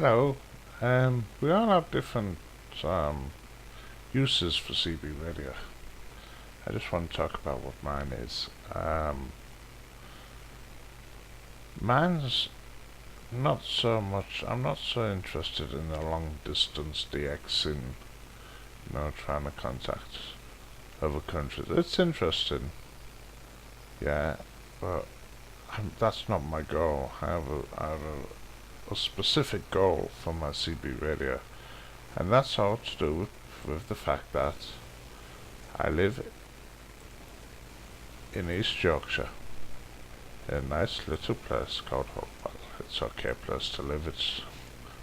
Hello. We all have different um, uses for CB radio. I just want to talk about what mine is. Mine's not so much. I'm not so interested in the long distance DX in, trying to contact other countries. It's interesting, yeah, but that's not my goal. I have a specific goal for my CB radio, and that's all to do with the fact that I live in East Yorkshire, in a nice little place called Hull. Well, it's an okay place to live. It's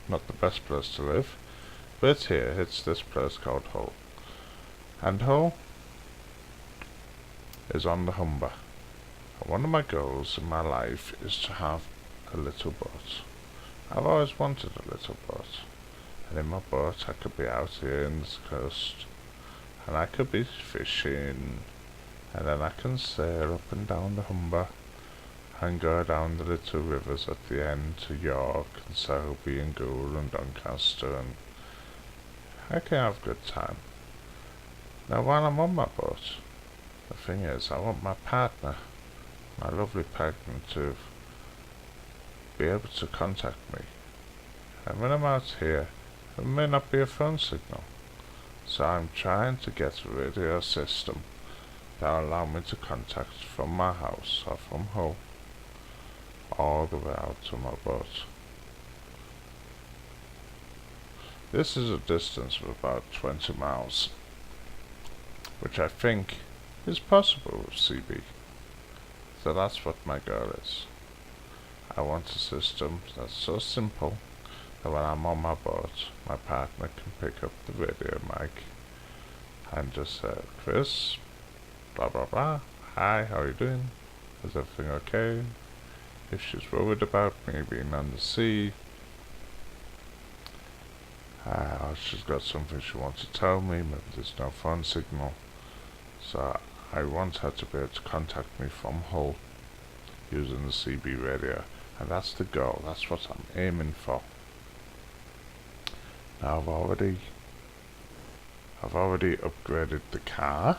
not the best place to live, but here it's this place called Hull, and Hull is on the Humber. And one of my goals in my life is to have a little boat. I've always wanted a little boat, and in my boat I could be out here in this coast, and I could be fishing, and then I can sail up and down the Humber, and go down the little rivers at the end to York, and Selby, and Goole, and Doncaster, and I can have a good time. Now while I'm on my boat, the thing is, I want my partner, my lovely partner, to be able to contact me. And when I'm out here, there may not be a phone signal. So I'm trying to get a radio system that will allow me to contact from my house or from home all the way out to my boat. This is a distance of about 20 miles, which I think is possible with CB. So that's what my goal is. I want a system that's so simple that when I'm on my boat, my partner can pick up the radio mic and just say, "Chris, blah blah blah, hi, how are you doing? Is everything okay?" If she's worried about me being on the sea, or she's got something she wants to tell me, maybe there's no phone signal. So I want her to be able to contact me from Hull using the CB radio. And that's the goal, that's what I'm aiming for. Now I've already upgraded the car,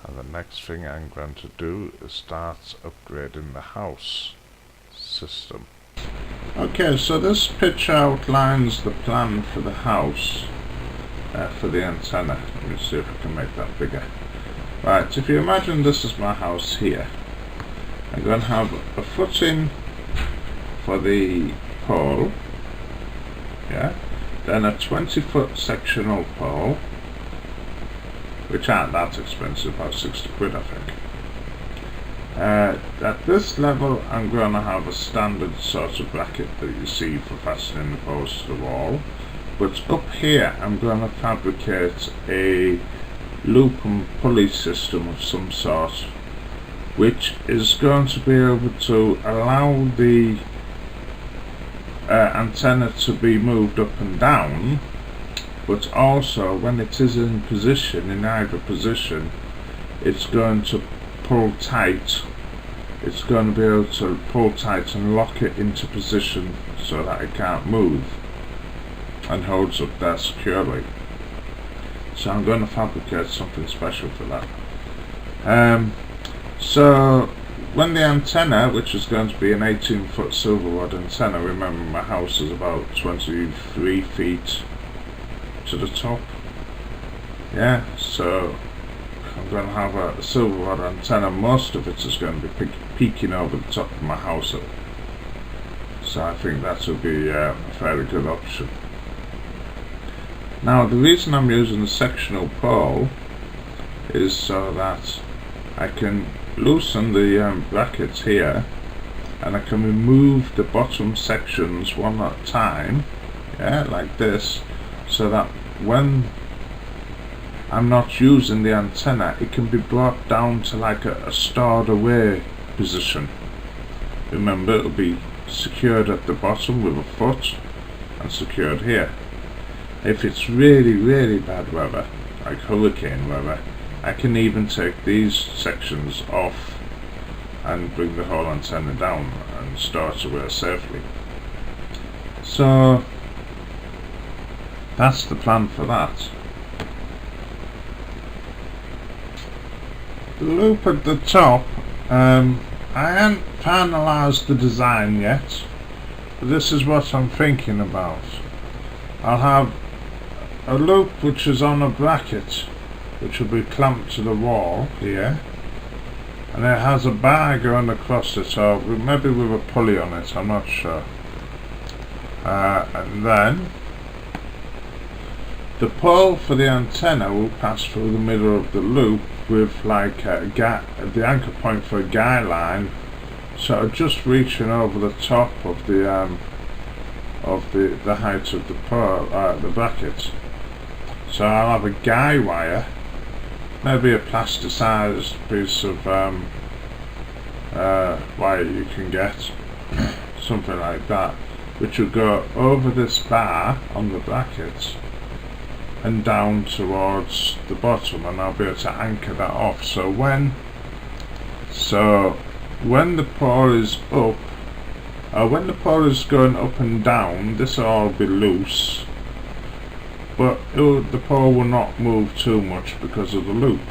and the next thing I'm going to do is start upgrading the house system. Okay, so this picture outlines the plan for the house, for the antenna. Let me see if I can make that bigger. Right, if you imagine this is my house here, I'm going to have a footing for the pole, yeah, then a 20-foot sectional pole, which aren't that expensive, about 60 quid I think. At this level I'm going to have a standard sort of bracket that you see for fastening the poles to the wall, but up here I'm going to fabricate a loop and pulley system of some sort, which is going to be able to allow the antenna to be moved up and down, but also when it is in position, in either position, it's going to pull tight. It's going to be able to pull tight and lock it into position so that it can't move and holds up there securely. So I'm going to fabricate something special for that. So when the antenna, which is going to be an 18-foot silver rod antenna, remember my house is about 23 feet to the top, yeah, so I'm going to have a silver rod antenna. Most of it is going to be peeking over the top of my house, so I think that will be a fairly good option. Now the reason I'm using the sectional pole is so that I can loosen the brackets here, and I can remove the bottom sections one at a time, yeah, like this, so that when I'm not using the antenna, it can be brought down to like a stored away position. Remember, it'll be secured at the bottom with a foot and secured here. If it's really, really bad weather, like hurricane weather, I can even take these sections off and bring the whole antenna down and store it away safely. So that's the plan for that. The loop at the top, I haven't finalised the design yet, but this is what I'm thinking about. I'll have a loop which is on a bracket, which will be clamped to the wall here, and it has a bar going across it, or maybe with a pulley on it, I'm not sure. And then the pole for the antenna will pass through the middle of the loop with like the anchor point for a guy line, sort of just reaching over the top of the height of the pole, the bracket. So I'll have a guy wire, maybe a plasticized piece of wire you can get, something like that, which will go over this bar on the bracket and down towards the bottom, and I'll be able to anchor that off. So when the pole is up, when the pole is going up and down, this will all be loose, but the pole will not move too much because of the loop.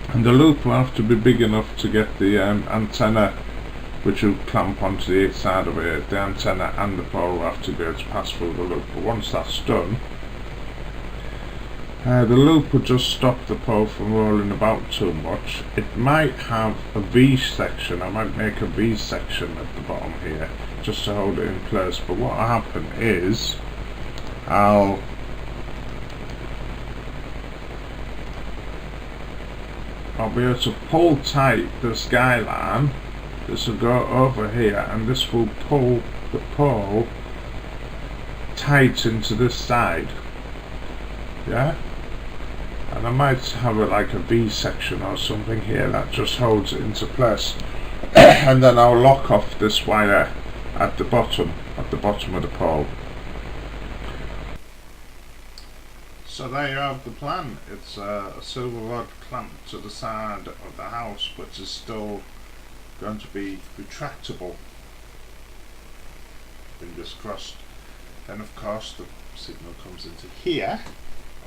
And the loop will have to be big enough to get the antenna, which will clamp onto the side of it. The antenna and the pole will have to be able to pass through the loop. But once that's done, the loop will just stop the pole from rolling about too much. It might have a V section. I might make a V section at the bottom here just to hold it in place. But what will happen is I'll be able to pull tight this guy line. This will go over here, and this will pull the pole tight into this side. Yeah? And I might have it like a V section or something here that just holds it into place. And then I'll lock off this wire at the bottom of the pole. So there you have the plan. It's a silver rod clamped to the side of the house, but is still going to be retractable. Fingers crossed. Then of course the signal comes into here.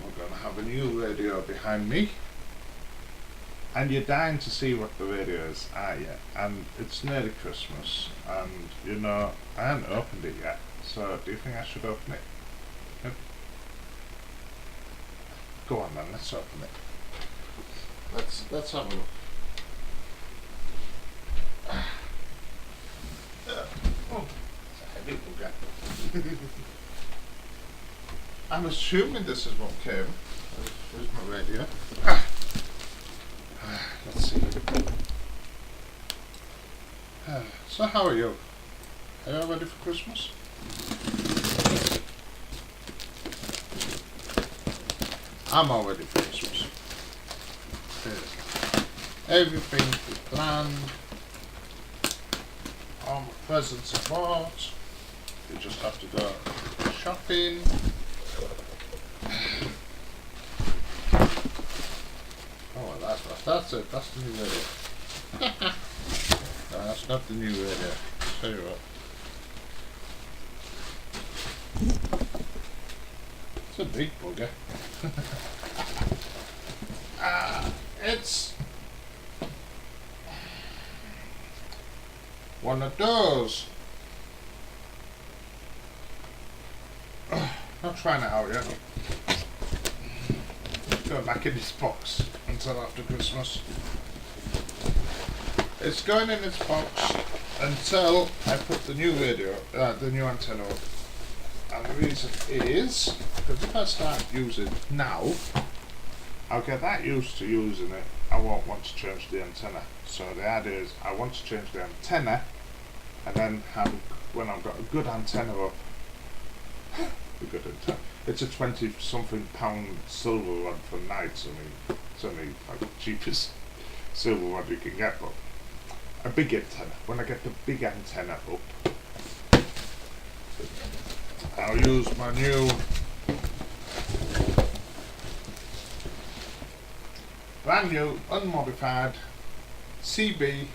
We're going to have a new radio behind me, and you're dying to see what the radio is, are you? And it's nearly Christmas, and you know I haven't opened it yet, so do you think I should open it? Yep. Go on then, let's open it. Let's have a look. Oh, it's a heavy bugger. I'm assuming this is what came. Where's my radio? Let's see. So how are you? Are you all ready for Christmas? I'm all ready for Christmas. Everything is planned. All my presents are bought. You just have to go shopping. Oh, that's it. That's the new radio. No, that's not the new radio. Tell you what. It's a big bugger. It's one of those. Not trying it out yet. Going back in this box until after Christmas. It's going in its box until I put the new radio, the new antenna up. And the reason is because if I start using it now, I'll get that used to using it. I won't want to change the antenna. So the idea is I want to change the antenna, and then when I've got a good antenna up. It's a 20-something pound silver rod for nights. I mean, it's only like the cheapest silver rod you can get, but a big antenna. When I get the big antenna up, I'll use my new brand new unmodified CB.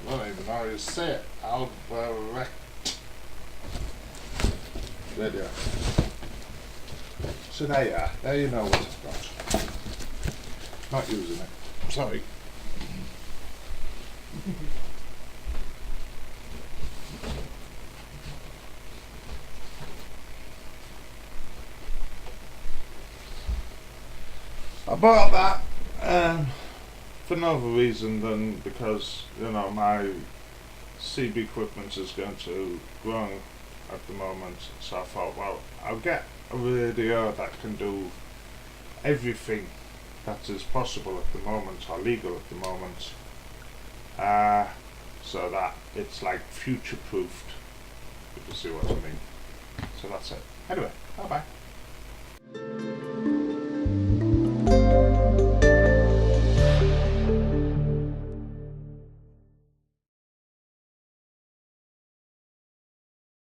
I don't even know how you say it. Alvarez. There you are. So there you are. There you know what I've got. Not using it. Sorry. I bought that for no other reason than because, you know, my CB equipment is going to grow at the moment, so I thought, well, I'll get a radio that can do everything that is possible at the moment, or legal at the moment, so that it's like future proofed, if you see what I mean. So that's it. Anyway, bye bye.